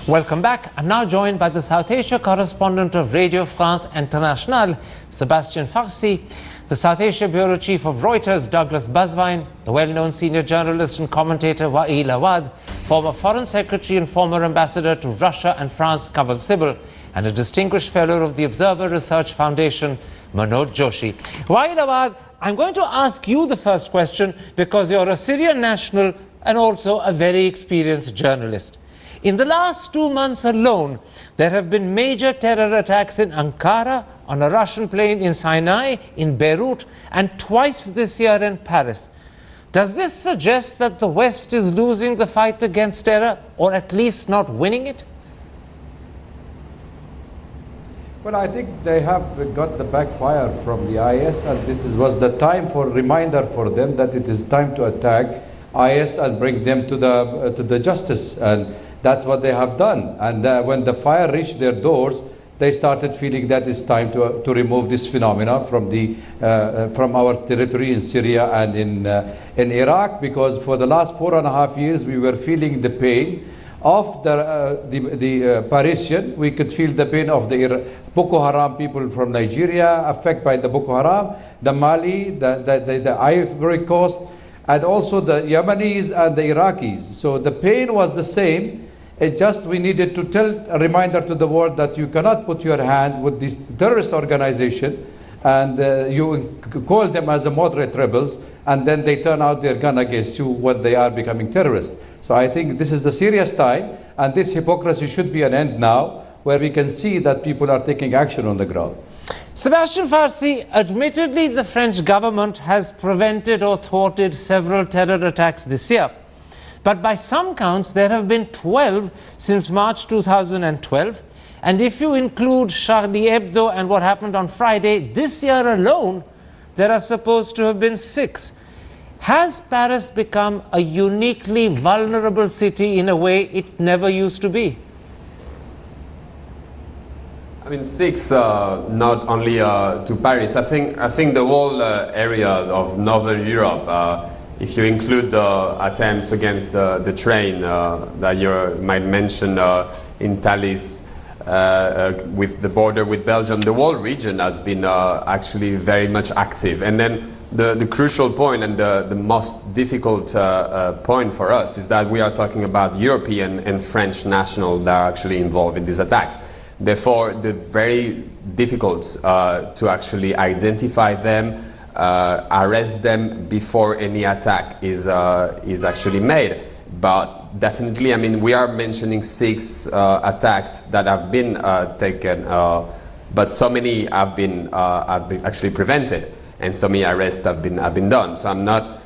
Welcome back. I'm now joined by the South Asia correspondent of Radio France Internationale, Sebastian Farsi, the South Asia Bureau Chief of Reuters, Douglas Bazvine, the well-known senior journalist and commentator Wael Awad, former Foreign Secretary and former Ambassador to Russia and France, Kanwal Sibal, and a distinguished fellow of the Observer Research Foundation, Manoj Joshi. Wael Awad, I'm going to ask you the first question because you're a Syrian national and also a very experienced journalist. In the last 2 months alone, there have been major terror attacks in Ankara, on a Russian plane in Sinai, in Beirut, and twice this year in Paris. Does this suggest that the West is losing the fight against terror, or at least not winning it? Well, I think they have got the backfire from the IS, and was the time for reminder for them that it is time to attack IS and bring them to the justice. And that's what they have done. And when the fire reached their doors, they started feeling that it's time to remove this phenomena from our territory in Syria and in Iraq, because for the last 4.5 years we were feeling the pain of the Parisian. We could feel the pain of the Boko Haram people from Nigeria, affected by the Boko Haram, the Mali, the Ivory Coast, and also the Yemenis and the Iraqis. So the pain was the same. It just we needed to tell a reminder to the world that you cannot put your hand with this terrorist organization, and you call them as a moderate rebels, and then they turn out their gun against you when they are becoming terrorists. So I think this is the serious time, and this hypocrisy should be an end now, where we can see that people are taking action on the ground. Sebastian Farsi, admittedly the French government has prevented or thwarted several terror attacks this year. But by some counts, there have been 12 since March 2012. And if you include Charlie Hebdo and what happened on Friday, this year alone, there are supposed to have been 6. Has Paris become a uniquely vulnerable city in a way it never used to be? I mean, 6, not only to Paris. I think the whole area of Northern Europe, if you include the attempts against the train that you might mention in Thalys, with the border with Belgium, the whole region has been actually very much active. And then the crucial point and the most difficult point for us is that we are talking about European and French nationals that are actually involved in these attacks. Therefore, they're very difficult to actually identify them, arrest them before any attack is actually made. But definitely, I mean, we are mentioning 6 attacks that have been taken, but so many have been actually prevented, and so many arrests have been done. So I'm not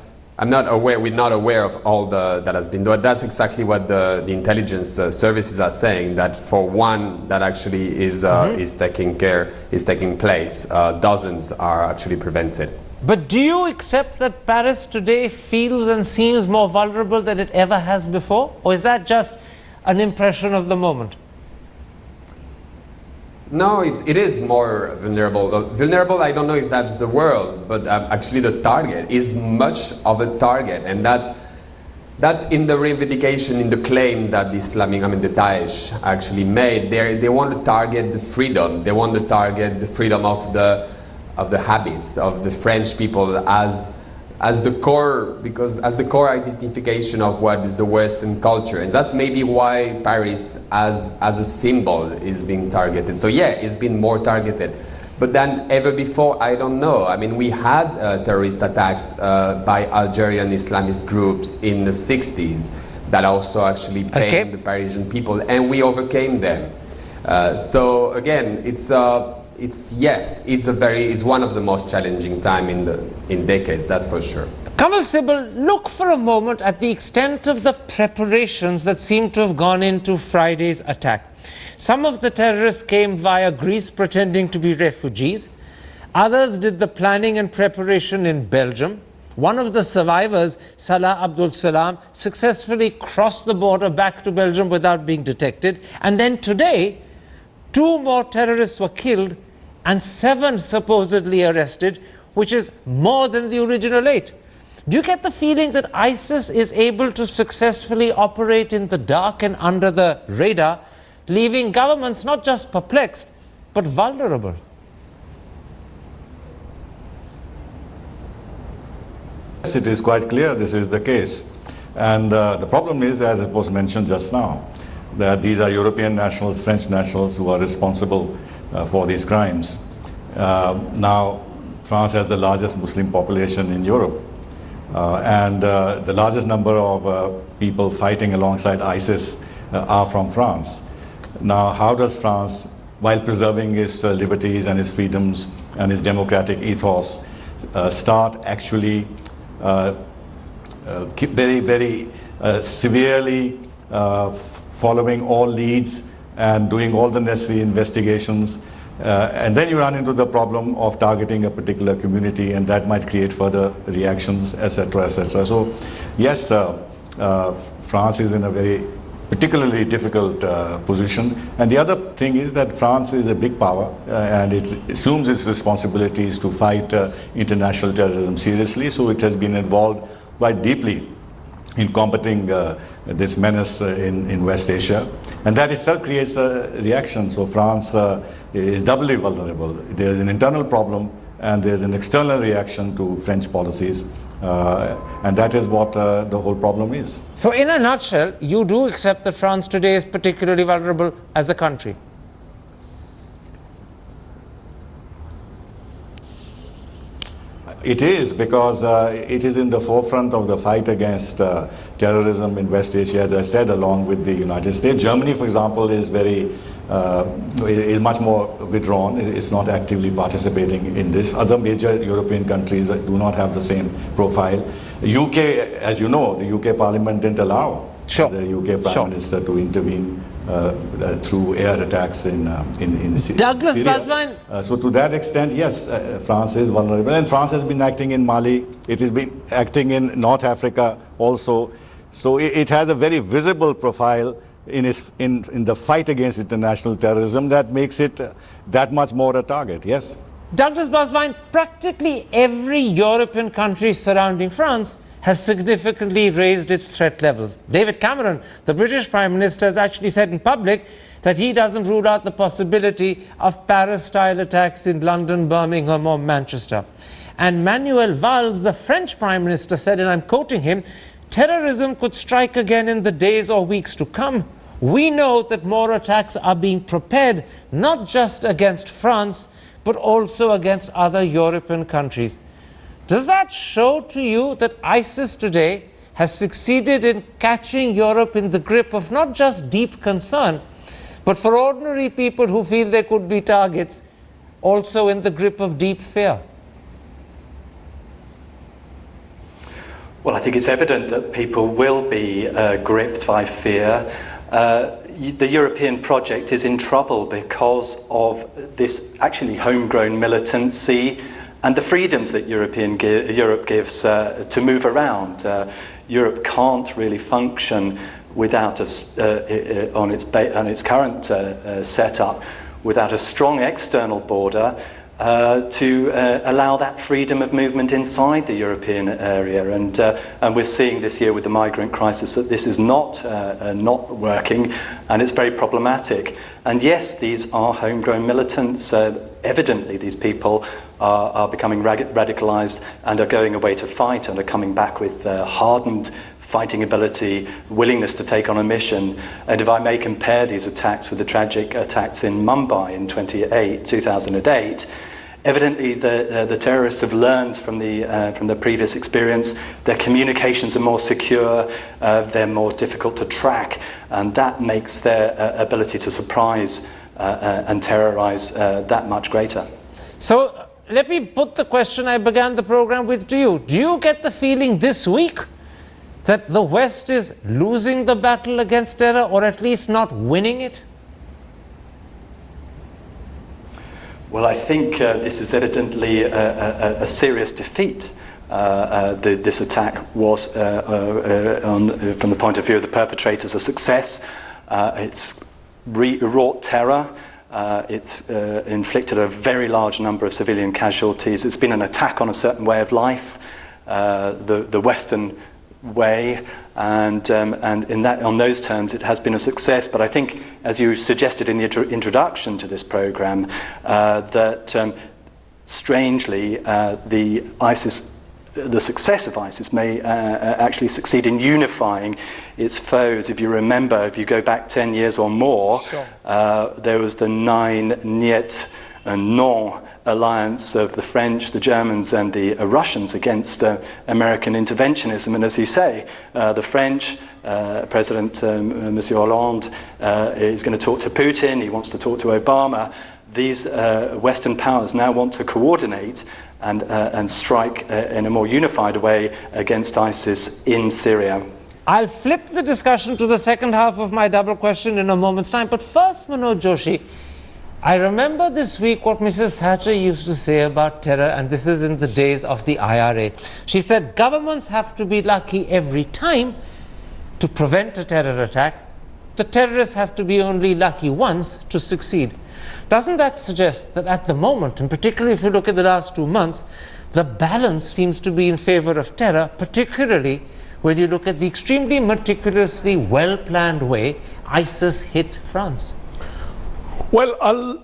aware. We're not aware of all that has been done. That's exactly what the intelligence services are saying. That for one that actually is taking place, dozens are actually prevented. But do you accept that Paris today feels and seems more vulnerable than it ever has before, or is that just an impression of the moment? No, it is more vulnerable. Vulnerable, I don't know if that's the word, but actually the target is much of a target, and that's in the reivindication, in the claim that the Daesh actually made. They want to target the freedom. They want to target the freedom of the habits of the French people as the core, because as the core identification of what is the Western culture. And that's maybe why Paris as a symbol is being targeted. So yeah, it's been more targeted. But than ever before, I don't know. I mean, we had terrorist attacks by Algerian Islamist groups in the 60s that also actually pained the Parisian people, and we overcame them. So again, it's one of the most challenging time in decades, that's for sure. Kanwal Sibal, look for a moment at the extent of the preparations that seem to have gone into Friday's attack. Some of the terrorists came via Greece pretending to be refugees. Others did the planning and preparation in Belgium. One of the survivors, Salah Abdul Salam, successfully crossed the border back to Belgium without being detected. And then today, 2 more terrorists were killed and 7 supposedly arrested, which is more than the original 8. Do you get the feeling that ISIS is able to successfully operate in the dark and under the radar, leaving governments not just perplexed, but vulnerable? Yes, it is quite clear this is the case. And the problem is, as it was mentioned just now, that these are European nationals, French nationals who are responsible for these crimes. Now, France has the largest Muslim population in Europe. And the largest number of people fighting alongside ISIS are from France. Now, how does France, while preserving its liberties and its freedoms and its democratic ethos, start actually very severely following all leads and doing all the necessary investigations, and then you run into the problem of targeting a particular community, and that might create further reactions, etc., etc. So yes, France is in a very particularly difficult position. And the other thing is that France is a big power, and it assumes its responsibilities to fight international terrorism seriously, so it has been involved quite deeply in combating this menace in West Asia, and that itself creates a reaction. So France is doubly vulnerable. There is an internal problem and there is an external reaction to French policies, and that is what the whole problem is. So in a nutshell, you do accept that France today is particularly vulnerable as a country? It is, because it is in the forefront of the fight against terrorism in West Asia, as I said, along with the United States. Germany, for example, is is much more withdrawn. It's not actively participating in this. Other major European countries do not have the same profile. UK, as you know, the UK Parliament didn't allow the UK Prime Minister to intervene through air attacks in Douglas Syria. Bazvine. So to that extent, yes, France is vulnerable, and France has been acting in Mali. It has been acting in North Africa also. So it has a very visible profile in the fight against international terrorism that makes it that much more a target. Yes. Douglas Bazvine, practically every European country surrounding France has significantly raised its threat levels. David Cameron, the British Prime Minister, has actually said in public that he doesn't rule out the possibility of Paris-style attacks in London, Birmingham or Manchester. And Manuel Valls, the French Prime Minister, said, and I'm quoting him, "Terrorism could strike again in the days or weeks to come. We know that more attacks are being prepared, not just against France, but also against other European countries." Does that show to you that ISIS today has succeeded in catching Europe in the grip of not just deep concern, but for ordinary people who feel they could be targets, also in the grip of deep fear? Well, I think it's evident that people will be gripped by fear. The European project is in trouble because of this actually homegrown militancy and the freedoms that Europe gives to move around. Europe can't really function without on its current setup, without a strong external border to allow that freedom of movement inside the European area. And we're seeing this year with the migrant crisis that this is not working, and it's very problematic. And yes, these are homegrown militants. Evidently, these people are becoming radicalized and are going away to fight and are coming back with hardened fighting ability, willingness to take on a mission. And if I may compare these attacks with the tragic attacks in Mumbai in 2008, evidently the terrorists have learned from the previous experience. Their communications are more secure, they're more difficult to track, and that makes their ability to surprise and terrorize that much greater. So let me put the question I began the program with to you. Do you get the feeling this week that the West is losing the battle against terror, or at least not winning it? Well, I think this is evidently a serious defeat. This attack was, from the point of view of the perpetrators, a success. It's wrought terror. It's inflicted a very large number of civilian casualties. It's been an attack on a certain way of life. the Western way, and on those terms it has been a success. But I think, as you suggested in the introduction to this program, that strangely the success of ISIS may actually succeed in unifying its foes. If you remember, if you go back 10 years or more, sure. There was the Nine Niet and Non alliance of the French, the Germans and the Russians against American interventionism. And as you say, the French, President Monsieur Hollande is going to talk to Putin, he wants to talk to Obama. These Western powers now want to coordinate and strike in a more unified way against ISIS in Syria. I'll flip the discussion to the second half of my double question in a moment's time. But first, Manoj Joshi, I remember this week what Mrs. Thatcher used to say about terror, and this is in the days of the IRA. She said governments have to be lucky every time to prevent a terror attack. The terrorists have to be only lucky once to succeed. Doesn't that suggest that at the moment, and particularly if you look at the last 2 months, the balance seems to be in favor of terror, particularly when you look at the extremely meticulously well-planned way ISIS hit France? Well,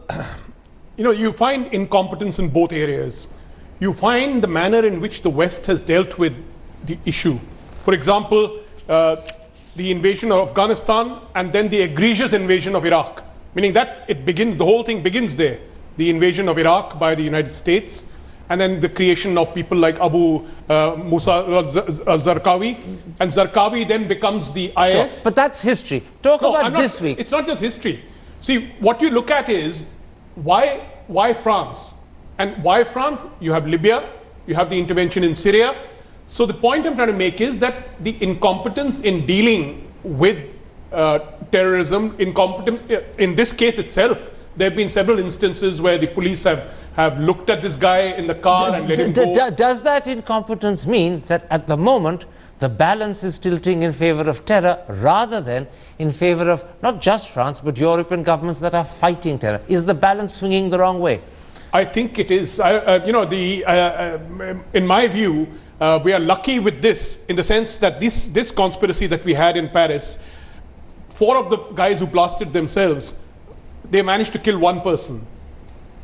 you find incompetence in both areas. You find the manner in which the West has dealt with the issue. For example, the invasion of Afghanistan and then the egregious invasion of Iraq. Meaning that the whole thing begins there. The invasion of Iraq by the United States, and then the creation of people like Abu Musa al-Zarqawi, and Zarqawi then becomes the IS. Sure, but that's history. Talk about this week. It's not just history. See, what you look at is why France? And why France? You have Libya, you have the intervention in Syria. So the point I'm trying to make is that the incompetence in dealing with terrorism, in this case itself, there have been several instances where the police have looked at this guy in the car and let him go. Does that incompetence mean that at the moment the balance is tilting in favor of terror rather than in favor of not just France but European governments that are fighting terror? Is the balance swinging the wrong way? I think it is. In my view, we are lucky with this in the sense that this conspiracy that we had in Paris, 4 of the guys who blasted themselves, they managed to kill 1 person.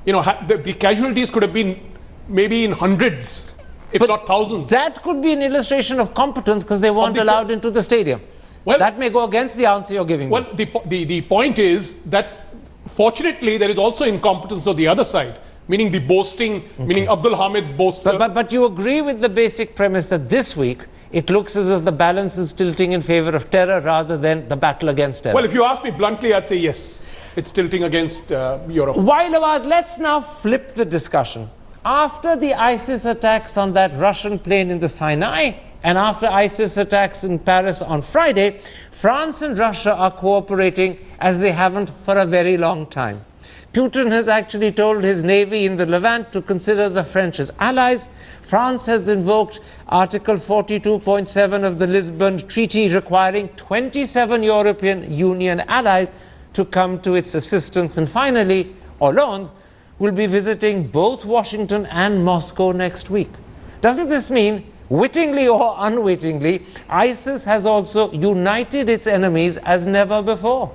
The casualties could have been maybe in hundreds, if not thousands. That could be an illustration of competence because they weren't allowed into the stadium. Well, that may go against the answer you're giving me. Well, the point is that fortunately there is also incompetence on the other side, meaning the boasting, meaning Abdul Hamid boasting. But you agree with the basic premise that this week it looks as if the balance is tilting in favor of terror rather than the battle against terror? Well, if you ask me bluntly, I'd say yes. It's tilting against Europe. While about, let's now flip the discussion. After the ISIS attacks on that Russian plane in the Sinai, and after ISIS attacks in Paris on Friday, France and Russia are cooperating as they haven't for a very long time. Putin has actually told his navy in the Levant to consider the French as allies. France has invoked Article 42.7 of the Lisbon Treaty, requiring 27 European Union allies to come to its assistance. And finally, Hollande will be visiting both Washington and Moscow next week. Doesn't this mean, wittingly or unwittingly, ISIS has also united its enemies as never before?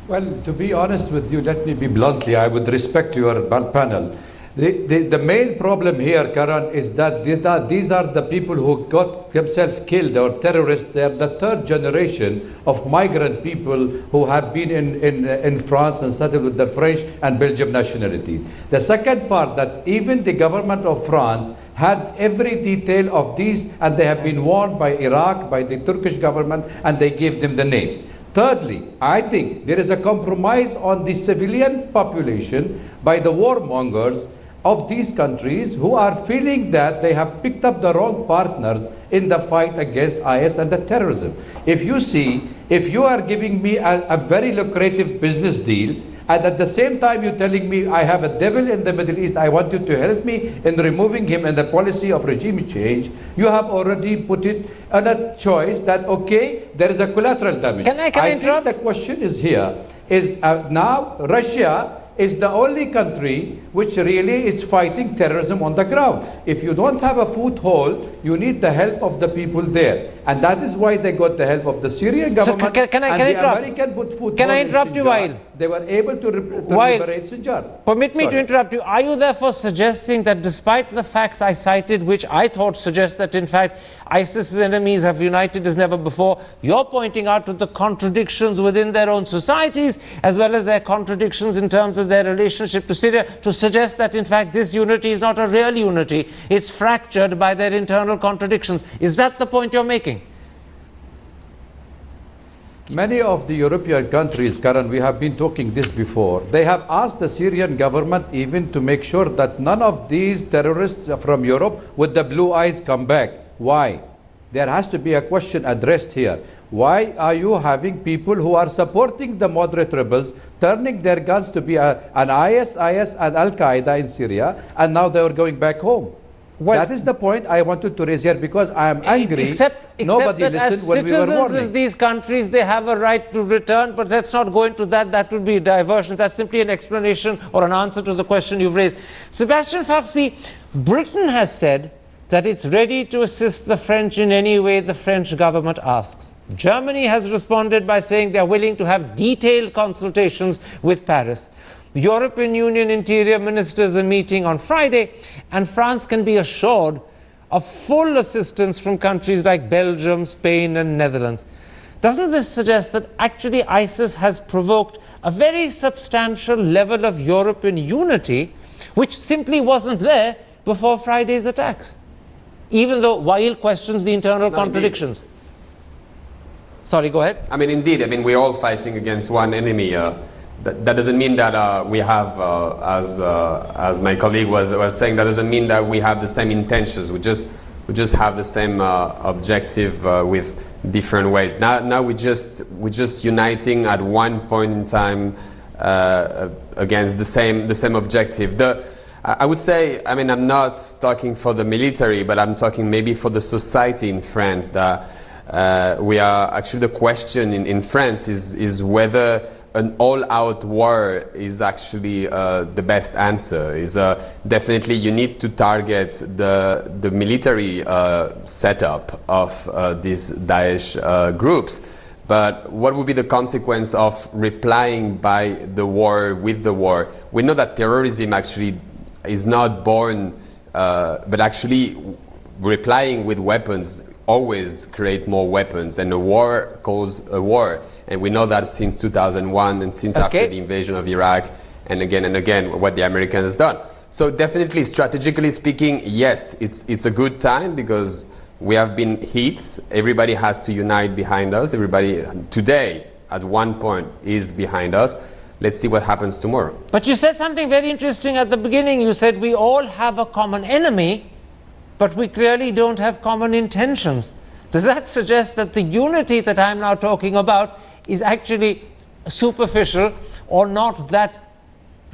Well, to be honest with you, let me be bluntly, I would respect your panel. The main problem here, Karan, is that these are the people who got themselves killed, or terrorists. They are the 3rd generation of migrant people who have been in France and settled with the French and Belgian nationalities. The second part, that even the government of France had every detail of these, and they have been warned by Iraq, by the Turkish government, and they gave them the name. Thirdly, I think there is a compromise on the civilian population by the warmongers of these countries who are feeling that they have picked up the wrong partners in the fight against IS and the terrorism. If you are giving me a very lucrative business deal, and at the same time you're telling me I have a devil in the Middle East, I want you to help me in removing him and the policy of regime change, you have already put it on a choice that, okay, there is a collateral damage. Can I interrupt? Think the question is here, is now Russia is the only country which really is fighting terrorism on the ground. If you don't have a foothold, you need the help of the people there. And that is why they got the help of the Syrian government can I and the interrupt? American put foothold Can I in interrupt you, Sinjar. Wael? They were able to Wael, liberate Sinjar. Permit me to Sorry. interrupt you. Are you therefore suggesting that despite the facts I cited, which I thought suggest that in fact ISIS's enemies have united as never before, you're pointing out to the contradictions within their own societies as well as their contradictions in terms of their relationship to Syria to suggest that in fact this unity is not a real unity, it's fractured by their internal contradictions. Is that the point you're making? Many of the European countries, Karan, we have been talking this before, they have asked the Syrian government even to make sure that none of these terrorists from Europe with the blue eyes come back. Why? There has to be a question addressed here. Why are you having people who are supporting the moderate rebels, turning their guns to be an IS and Al-Qaeda in Syria, and now they are going back home? Well, that is the point I wanted to raise here because I am angry. Except Nobody that as listened when we were citizens warning. of these countries, they have a right to return, but let's not go into that. That would be a diversion. That's simply an explanation or an answer to the question you've raised. Sebastian Farsi, Britain has said that it's ready to assist the French in any way the French government asks. Germany has responded by saying they're willing to have detailed consultations with Paris. The European Union interior ministers are meeting on Friday, and France can be assured of full assistance from countries like Belgium, Spain, and Netherlands. Doesn't this suggest that actually ISIS has provoked a very substantial level of European unity, which simply wasn't there before Friday's attacks? Even though Wael questions the internal contradictions. Indeed. Sorry, go ahead. I mean, indeed, we're all fighting against one enemy. That doesn't mean that we have, as my colleague was saying, that doesn't mean that we have the same intentions. We just have the same objective with different ways. Now we're just uniting at one point in time against the same objective. I would say, I mean, I'm not talking for the military, but I'm talking maybe for the society in France. That we are actually, the question in France is whether an all-out war is actually the best answer. Is definitely you need to target the military setup of these Daesh groups. But what would be the consequence of replying by the war with the war? We know that terrorism actually is not born, but actually replying with weapons always create more weapons, and a war causes a war. And we know that since 2001 and since after the invasion of Iraq, and again what the Americans has done. So definitely, strategically speaking, yes, it's a good time because we have been hit. Everybody has to unite behind us. Everybody today at one point is behind us. Let's see what happens tomorrow. But you said something very interesting at the beginning. You said we all have a common enemy, but we clearly don't have common intentions. Does that suggest that the unity that I'm now talking about is actually superficial or not that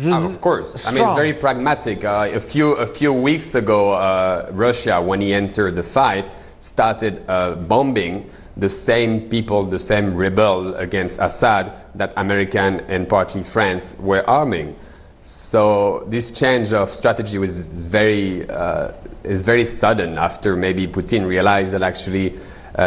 of course. strong? I mean, it's very pragmatic. A few weeks ago, Russia, when he entered the fight, started bombing the same people, the same rebel against Assad that American and partly France were arming. So this change of strategy was very sudden after maybe Putin realized that actually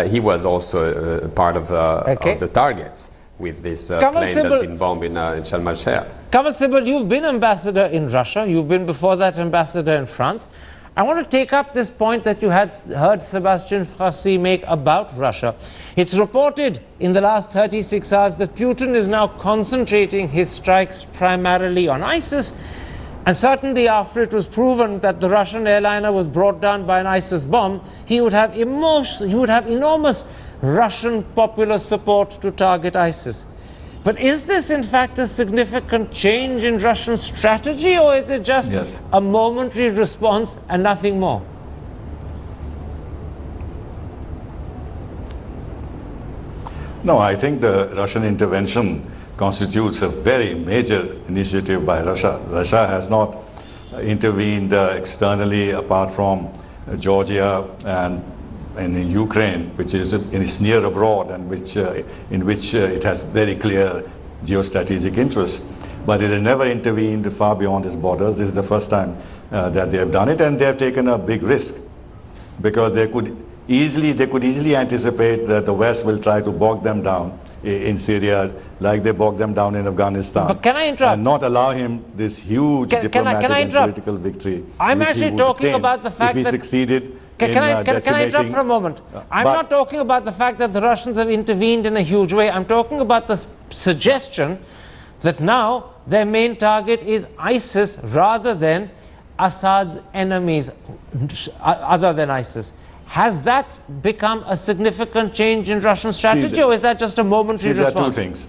he was also a part of the targets with this plane that's been bombed in Sharm el-Sheikh. Kamal Sibal, you've been ambassador in Russia. You've been before that ambassador in France. I want to take up this point that you had heard Sebastian Farsi make about Russia. It's reported in the last 36 hours that Putin is now concentrating his strikes primarily on ISIS. And certainly after it was proven that the Russian airliner was brought down by an ISIS bomb, he would have enormous Russian popular support to target ISIS. But is this in fact a significant change in Russian strategy, or is it just a momentary response and nothing more? No, I think the Russian intervention constitutes a very major initiative by Russia. Russia has not intervened externally apart from Georgia and in Ukraine, which is near abroad and in which it has very clear geostrategic interests. but it has never intervened far beyond its borders. This is the first time that they have done it, and they have taken a big risk, because they could easily anticipate that the West will try to bog them down in Syria, like they bogged them down in Afghanistan. But can I interrupt? And not allow him this huge diplomatic and political victory. I'm which he actually would talking obtain about the fact if he that... succeeded Can I interrupt for a moment? I'm not talking about the fact that the Russians have intervened in a huge way. I'm talking about the suggestion that now their main target is ISIS rather than Assad's enemies, other than ISIS. Has that become a significant change in Russian strategy, or is that just a momentary response? There are two things.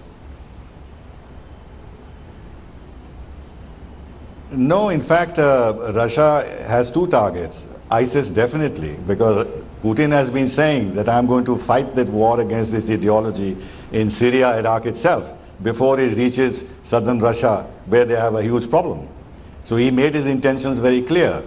No, in fact, Russia has two targets. ISIS definitely, because Putin has been saying that I'm going to fight that war against this ideology in Syria, Iraq itself, before it reaches southern Russia, where they have a huge problem. So he made his intentions very clear.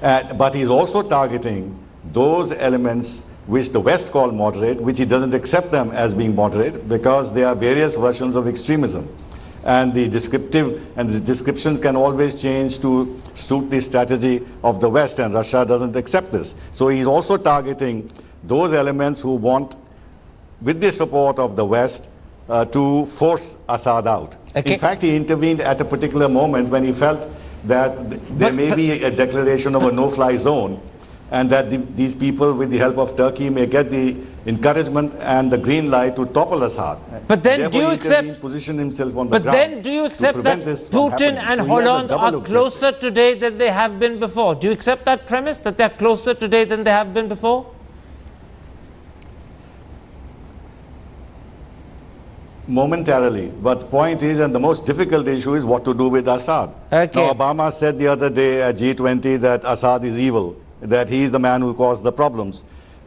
But he's also targeting those elements which the West call moderate, which he doesn't accept them as being moderate, because there are various versions of extremism. And the description can always change to suit the strategy of the West, and Russia doesn't accept this. So he's also targeting those elements who want, with the support of the West, to force Assad out. Okay. In fact, he intervened at a particular moment when he felt that there may be a declaration of a no-fly zone, and that these people, with the help of Turkey, may get the encouragement and the green light to topple Assad. But then Therefore, do you accept? Position himself on the But ground then do you accept that Putin and Hollande are closer today than they have been before? Do you accept that premise, that they're closer today than they have been before? Momentarily, but point is, and the most difficult issue is what to do with Assad. Okay. Now, Obama said the other day at G20 that Assad is evil, that he is the man who caused the problems.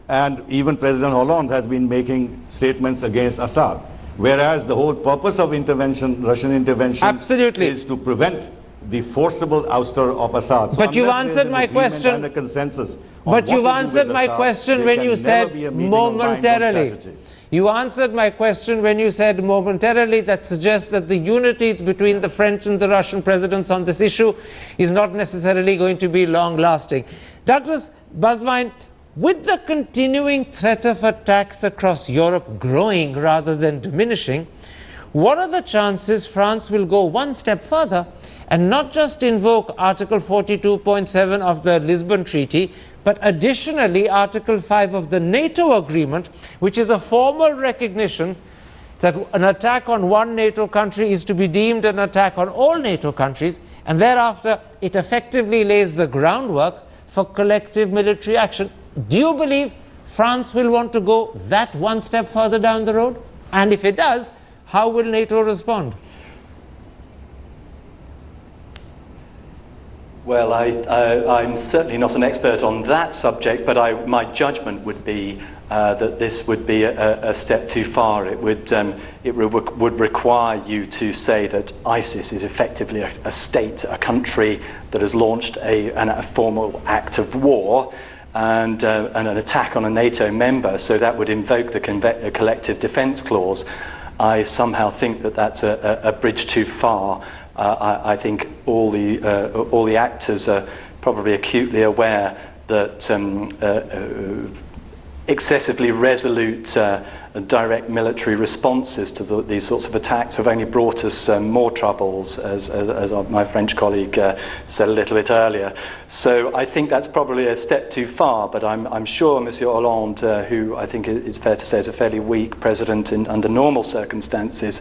And even President Hollande has been making statements against Assad. Whereas the whole purpose of intervention, Russian intervention, Absolutely. is to prevent the forcible ouster of Assad. So But you've unless there is answered an my agreement question. and a consensus on But what you've to do answered with my Assad, question there when can you never said be a meeting on binding momentarily. strategy. You answered my question when you said momentarily. That suggests that the unity between the French and the Russian presidents on this issue is not necessarily going to be long-lasting. Douglas Bazvine, with the continuing threat of attacks across Europe growing rather than diminishing, what are the chances France will go one step further and not just invoke Article 42.7 of the Lisbon Treaty, but additionally Article 5 of the NATO agreement, which is a formal recognition that an attack on one NATO country is to be deemed an attack on all NATO countries, and thereafter it effectively lays the groundwork for collective military action. Do you believe France will want to go that one step further down the road? And if it does, how will NATO respond? Well, I'm certainly not an expert on that subject, but my judgment would be that this would be a step too far. It would require you to say that ISIS is effectively a state, a country that has launched a formal act of war and an attack on a NATO member, so that would invoke the collective defence clause. I somehow think that that's a bridge too far. I think all the actors are probably acutely aware that excessively resolute direct military responses to these sorts of attacks have only brought us more troubles, as my French colleague said a little bit earlier. So I think that's probably a step too far, but I'm sure Monsieur Hollande, who I think it's fair to say is a fairly weak president under normal circumstances,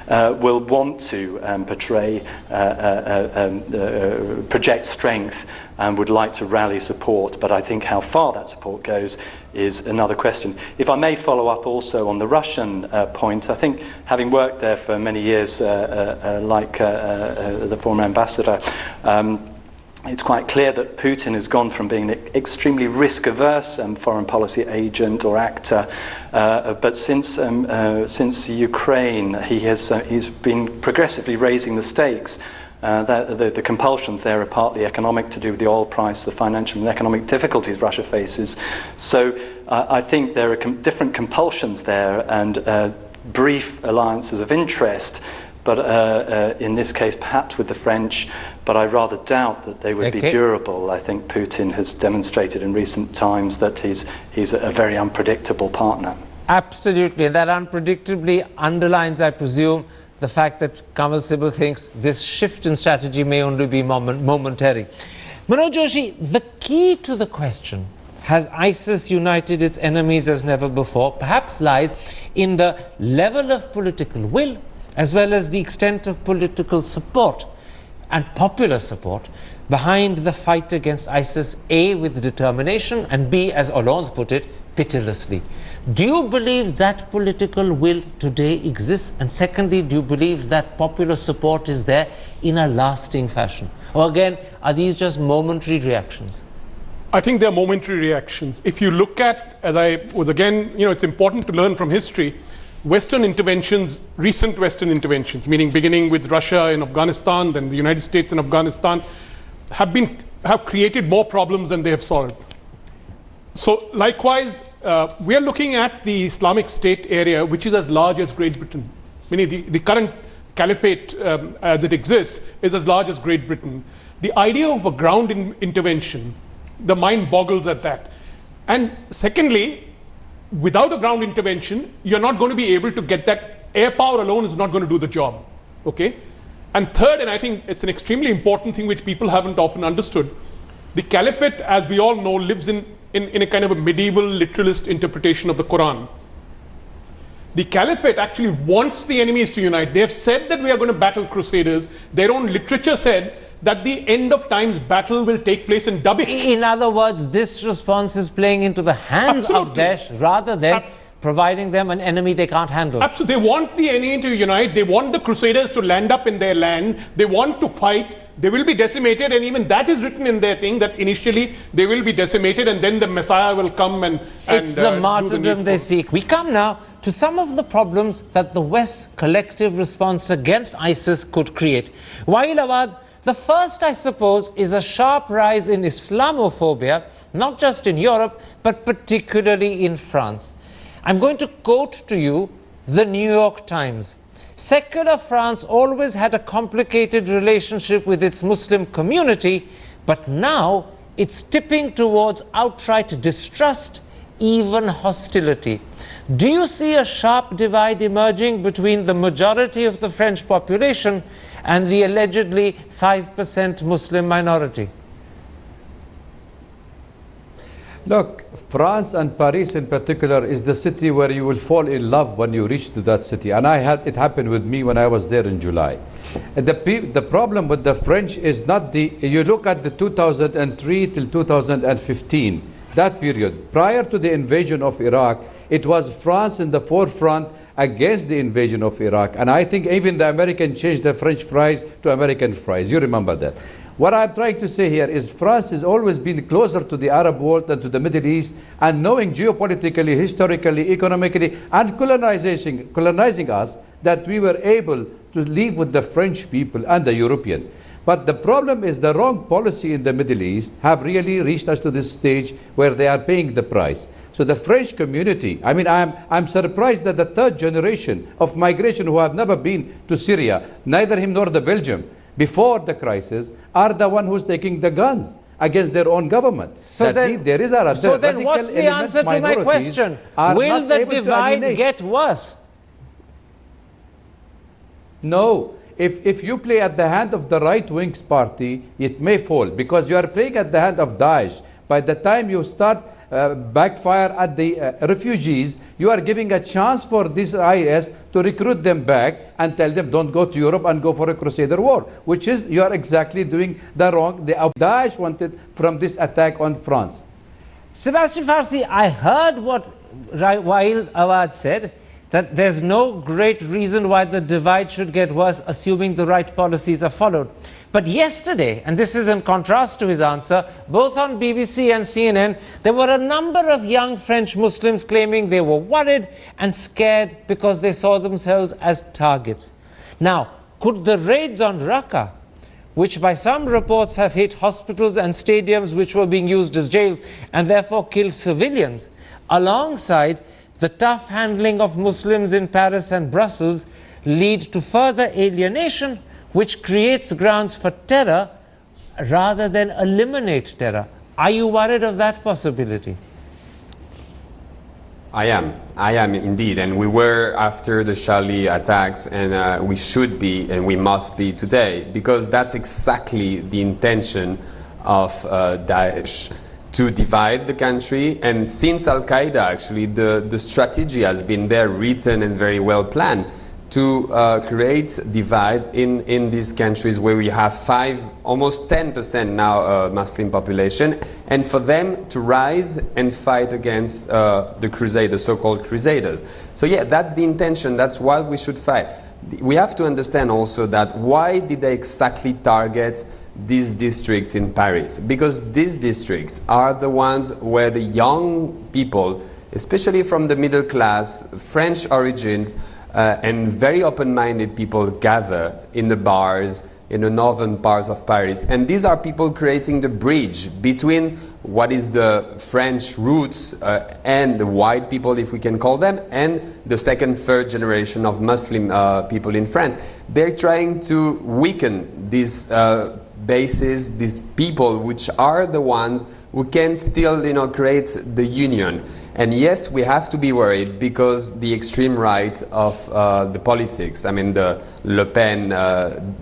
will want to project strength and would like to rally support, but I think how far that support goes is another question. If I may follow up also on the Russian point, I think having worked there for many years, like the former ambassador, it's quite clear that Putin has gone from being an extremely risk-averse foreign policy agent or actor, but since Ukraine, he's been progressively raising the stakes. The compulsions there are partly economic, to do with the oil price, the financial and economic difficulties Russia faces. So I think there are different compulsions there and brief alliances of interest. but in this case, perhaps with the French, but I rather doubt that they would be durable. I think Putin has demonstrated in recent times that he's a very unpredictable partner. Absolutely, and that unpredictably underlines, I presume, the fact that Kamal Sibal thinks this shift in strategy may only be momentary. Manoj Joshi, the key to the question, has ISIS united its enemies as never before, perhaps lies in the level of political will as well as the extent of political support and popular support behind the fight against ISIS, A, with determination, and B, as Hollande put it, pitilessly. Do you believe that political will today exists? And secondly, do you believe that popular support is there in a lasting fashion? Or again, are these just momentary reactions? I think they're momentary reactions. If you look at, as I was again, it's important to learn from history, Western interventions, recent Western interventions, meaning beginning with Russia in Afghanistan, then the United States in Afghanistan, have created more problems than they have solved. So likewise, we are looking at the Islamic State area, which is as large as Great Britain. Meaning the current caliphate as it exists is as large as Great Britain. The idea of a ground intervention, the mind boggles at that. And secondly, without a ground intervention, you're not going to be able to get that. Air power alone is not going to do the job. Okay? And third, and I think it's an extremely important thing which people haven't often understood, the caliphate, as we all know, lives in a kind of a medieval literalist interpretation of the Quran. The caliphate actually wants the enemies to unite. They have said that we are going to battle crusaders. Their own literature said that the end of times battle will take place in Dabiq. In other words, this response is playing into the hands of Daesh rather than providing them an enemy they can't handle. Absolutely. They want the enemy to unite. They want the crusaders to land up in their land. They want to fight. They will be decimated, and even that is written in their thing, that initially they will be decimated and then the Messiah will come and it's the martyrdom they seek. We come now to some of the problems that the West's collective response against ISIS could create. Wael Awad, the first, I suppose, is a sharp rise in Islamophobia, not just in Europe, but particularly in France. I'm going to quote to you the New York Times. Secular France always had a complicated relationship with its Muslim community, but now it's tipping towards outright distrust, even hostility. Do you see a sharp divide emerging between the majority of the French population and the allegedly 5% Muslim minority? Look, France and Paris in particular is the city where you will fall in love when you reach to that city. And it happened with me when I was there in July. And the problem with the French is not you look at the 2003 till 2015, that period. Prior to the invasion of Iraq, it was France in the forefront against the invasion of Iraq. And I think even the Americans changed the French fries to American fries. You remember that. What I'm trying to say here is France has always been closer to the Arab world than to the Middle East, and knowing geopolitically, historically, economically, and colonizing us, that we were able to live with the French people and the European. But the problem is the wrong policy in the Middle East have really reached us to this stage where they are paying the price. So the French community, I mean, I'm surprised that the third generation of migration who have never been to Syria, neither him nor the Belgium, before the crisis, are the one who's taking the guns against their own government. So then what's the answer to my question? Will the divide get worse? No. If you play at the hand of the right-wing party, it may fall, because you are playing at the hand of Daesh. By the time you start backfire at the refugees, you are giving a chance for this IS to recruit them back and tell them don't go to Europe and go for a crusader war, which is, you are exactly doing the wrong. The Daesh wanted from this attack on France. Sebastian Farsi, I heard what Wael Awad said, that there's no great reason why the divide should get worse, assuming the right policies are followed. But yesterday, and this is in contrast to his answer, both on BBC and CNN, there were a number of young French Muslims claiming they were worried and scared because they saw themselves as targets. Now, could the raids on Raqqa, which by some reports have hit hospitals and stadiums which were being used as jails and therefore killed civilians, alongside the tough handling of Muslims in Paris and Brussels, lead to further alienation, which creates grounds for terror rather than eliminate terror. Are you worried of that possibility? I am indeed, and we were after the Charlie attacks, and we should be, and we must be today, because that's exactly the intention of Daesh, to divide the country. And since Al-Qaeda, actually, the strategy has been there, written and very well planned, to create divide in these countries where we have almost 10% now Muslim population, and for them to rise and fight against the Crusaders, so-called Crusaders. So yeah, that's the intention, that's why we should fight. We have to understand also that why did they exactly target these districts in Paris? Because these districts are the ones where the young people, especially from the middle class, French origins, and very open-minded people gather in the bars in the northern parts of Paris. And these are people creating the bridge between what is the French roots and the white people, if we can call them, and the second, third generation of Muslim people in France. They're trying to weaken these bases, these people, which are the ones who can still, create the union. And yes, we have to be worried because the extreme right of the politics, I mean the Le Pen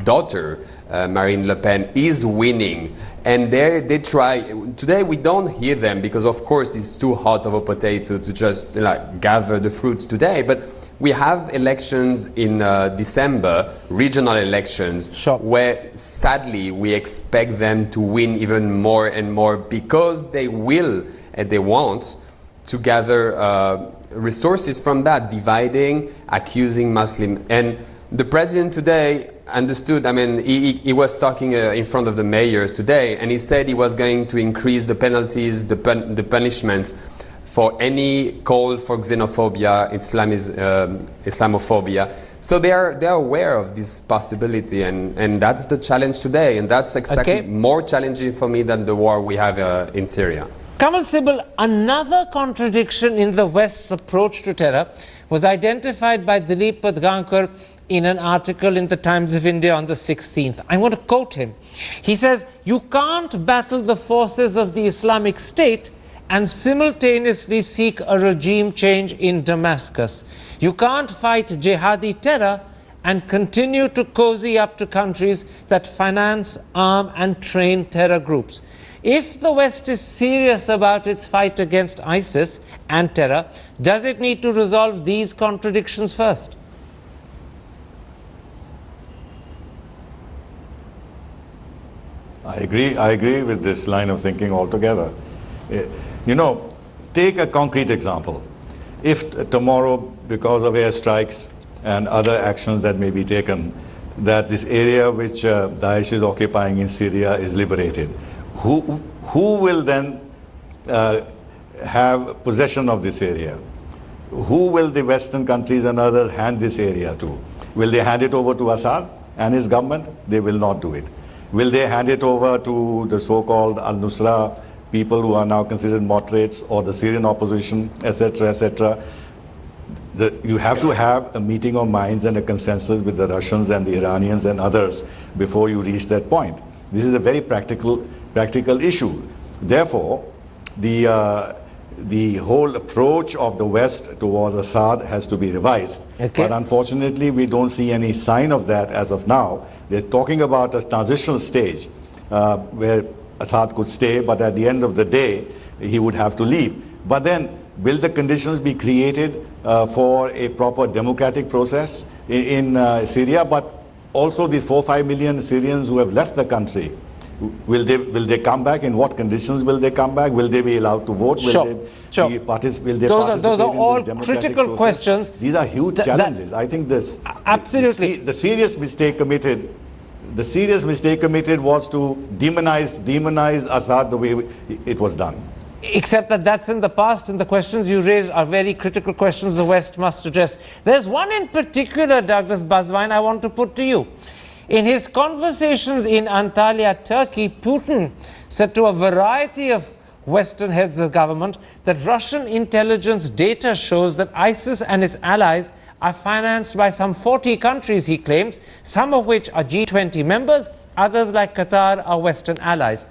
daughter, Marine Le Pen, is winning. And they try, today we don't hear them because of course it's too hot of a potato to just gather the fruits today. But we have elections in December, regional elections, Sure. where sadly we expect them to win even more and more because they will and they want to gather resources from that, dividing, accusing Muslim. And the president today understood, I mean, he was talking in front of the mayors today, and he said he was going to increase the penalties, the punishments for any call for xenophobia, Islamophobia. So they are aware of this possibility, and that's the challenge today, and that's exactly more challenging for me than the war we have in Syria. Kamal Sibal, another contradiction in the West's approach to terror was identified by Dilip Padgankar in an article in the Times of India on the 16th. I want to quote him. He says, "You can't battle the forces of the Islamic State and simultaneously seek a regime change in Damascus. You can't fight jihadi terror and continue to cozy up to countries that finance, arm and train terror groups." If the West is serious about its fight against ISIS and terror, does it need to resolve these contradictions first? I agree with this line of thinking altogether. Take a concrete example. If tomorrow, because of airstrikes and other actions that may be taken, that this area which Daesh is occupying in Syria is liberated, who will then have possession of this area? Who will the Western countries and others hand this area to? Will they hand it over to Assad and his government? They will not do it. Will they hand it over to the so-called al-Nusra people who are now considered moderates, or the Syrian opposition, etc., etc.? You have to have a meeting of minds and a consensus with the Russians and the Iranians and others before you reach that point. This is a very practical issue. Therefore, the whole approach of the West towards Assad has to be revised. But unfortunately, we don't see any sign of that as of now. They're talking about a transitional stage where Assad could stay, but at the end of the day, he would have to leave. But then, will the conditions be created for a proper democratic process in Syria? But also these 4 or 5 million Syrians who have left the country, will they come back? In what conditions will they come back? Will they be allowed to vote? Will they participate Those are all critical questions. These are huge challenges. I think absolutely the serious mistake committed was to demonize Assad the way it was done. Except that that's in the past, and the questions you raise are very critical questions the West must address. There's one in particular, Douglas Bazvine, I want to put to you. In his conversations in Antalya, Turkey, Putin said to a variety of Western heads of government that Russian intelligence data shows that ISIS and its allies are financed by some 40 countries, he claims, some of which are G20 members, others like Qatar are Western allies.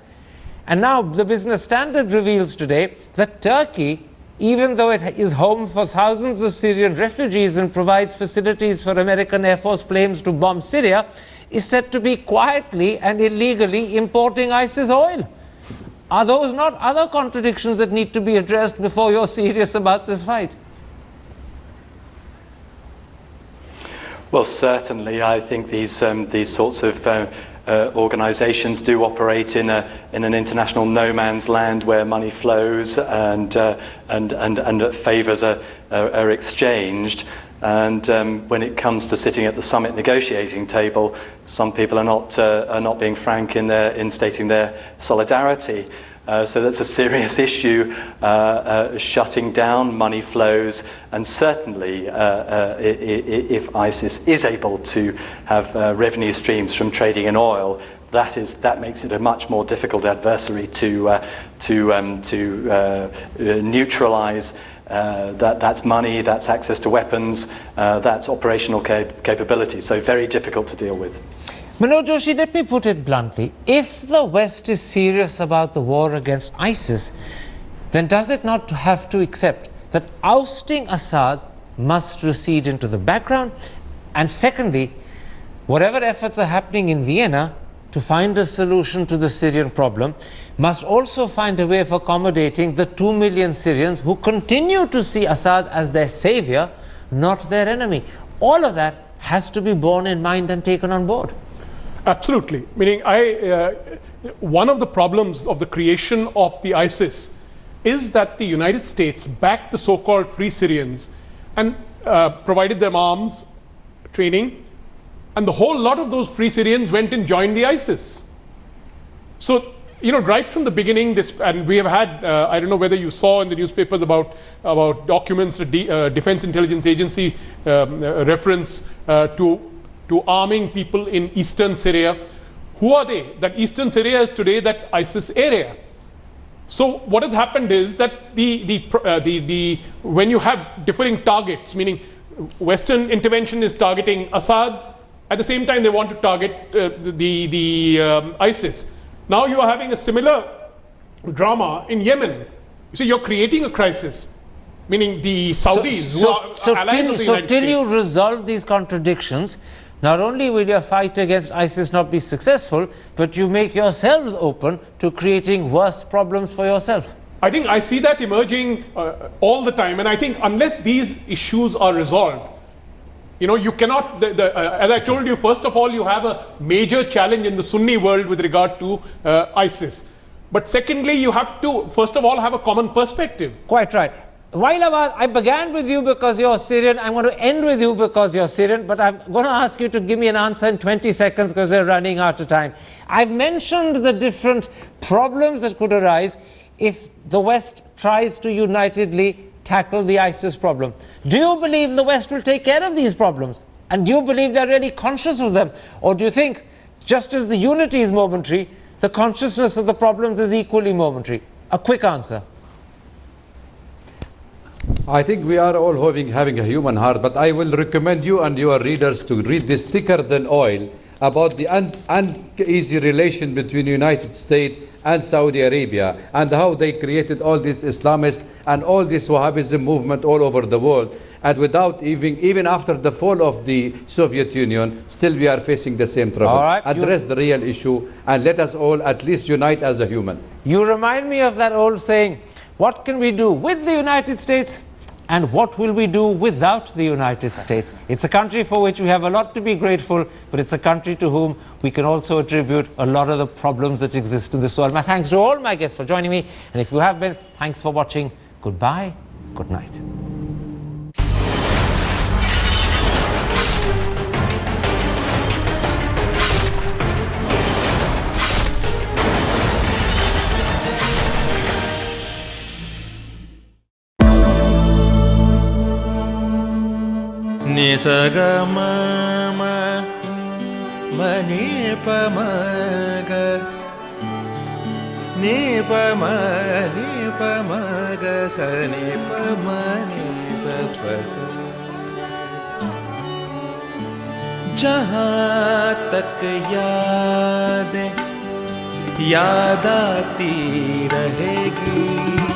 And now the Business Standard reveals today that Turkey, even though it is home for thousands of Syrian refugees and provides facilities for American Air Force planes to bomb Syria, is said to be quietly and illegally importing ISIS oil. Are those not other contradictions that need to be addressed before you're serious about this fight? Well, certainly, I think these sorts of organisations do operate in an international no man's land where money flows and favours are exchanged. And when it comes to sitting at the summit negotiating table, some people are not being frank in stating their solidarity. So that's a serious issue, shutting down money flows, and certainly if ISIS is able to have revenue streams from trading in oil, that makes it a much more difficult adversary to neutralise. That's money, that's access to weapons, that's operational capability. So very difficult to deal with. Manoj Joshi, let me put it bluntly. If the West is serious about the war against ISIS, then does it not have to accept that ousting Assad must recede into the background? And secondly, whatever efforts are happening in Vienna to find a solution to the Syrian problem must also find a way of accommodating the 2 million Syrians who continue to see Assad as their savior, not their enemy. All of that has to be borne in mind and taken on board. Absolutely. Meaning, one of the problems of the creation of the ISIS is that the United States backed the so-called Free Syrians and provided them arms, training, and the whole lot of those Free Syrians went and joined the ISIS. So, right from the beginning, and we have had, I don't know whether you saw in the newspapers about documents, the Defense Intelligence Agency reference to arming people in eastern Syria. Who are they? That eastern Syria is today that ISIS area. So what has happened is that when you have differing targets, meaning Western intervention is targeting Assad, at the same time they want to target ISIS. Now you are having a similar drama in Yemen. You see, you're creating a crisis, meaning the Saudis who are allies of the United States. Till you resolve these contradictions, not only will your fight against ISIS not be successful, but you make yourselves open to creating worse problems for yourself. I think I see that emerging all the time, and I think unless these issues are resolved, you cannot, as I told you, first of all, you have a major challenge in the Sunni world with regard to ISIS. But secondly, you have to, first of all, have a common perspective. Quite right. Wailawaz, I began with you because you're Syrian. I'm going to end with you because you're Syrian, but I'm going to ask you to give me an answer in 20 seconds because we're running out of time. I've mentioned the different problems that could arise if the West tries to unitedly tackle the ISIS problem. Do you believe the West will take care of these problems? And do you believe they're really conscious of them? Or do you think, just as the unity is momentary, the consciousness of the problems is equally momentary? A quick answer. I think we are all having a human heart, but I will recommend you and your readers to read this Thicker Than Oil about the uneasy relation between the United States and Saudi Arabia and how they created all this Islamist and all this Wahhabism movement all over the world. And without even after the fall of the Soviet Union, still we are facing the same trouble. All right, address the real issue and let us all at least unite as a human. You remind me of that old saying, what can we do with the United States and what will we do without the United States? It's a country for which we have a lot to be grateful, but it's a country to whom we can also attribute a lot of the problems that exist in this world. My thanks to all my guests for joining me, and if you have been, thanks for watching. Goodbye, good night. Nisagama mani pamaga ni pamaga sa ni pamani sa pasa जहाँ तक यादें याद आती रहेगी।